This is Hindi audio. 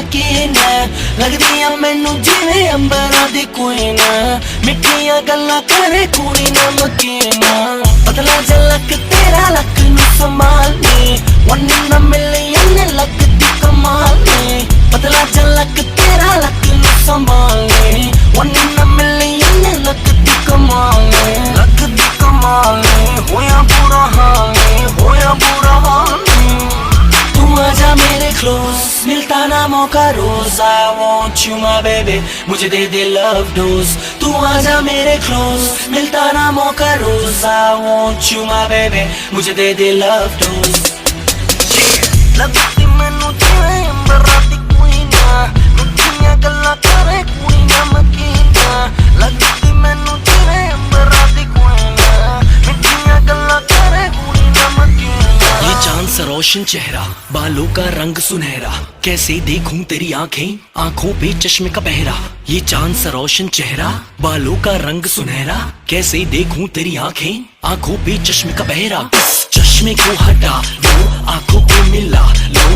नमकीन लगदियां मैनू जिवें अंबरां दी क्वीन मिठियां गल्लां करे कुड़ी नमकीन पतला झलक तेरा लक नू संभालनी 1 in a million लगदी कमाल नी पतला झलक तेरा लक नू संभालनी 1 in a million लगदी कमाल नी होया बुरा हाल नी तू आजा मेरे क्लोज मिलता ना मौका रोज I want you my baby मुझे दे दे love dose तू आजा मेरे क्लोज मिलता ना मौका रोज I want you my baby मुझे दे दे love dose लगदी मैनू जिवें अंबरां दी क्वीन मिठियां गल्लां करे कुड़ी नमकीन लगदी मैनू जिवें अंबरां दी क्वीन मिठियां गल्लां करे कुड़ी नमकीन ये चांद सा रोशन चेहरा बालों का रंग सुनहरा कैसे देखूं तेरी आंखें आंखों पे चश्मे का पहरा ये चांद सा रोशन चेहरा बालों का रंग सुनहरा कैसे देखूं तेरी आंखें आंखों पे चश्मे का पहरा इस चश्मे को हटा लो आंखों को मिला लो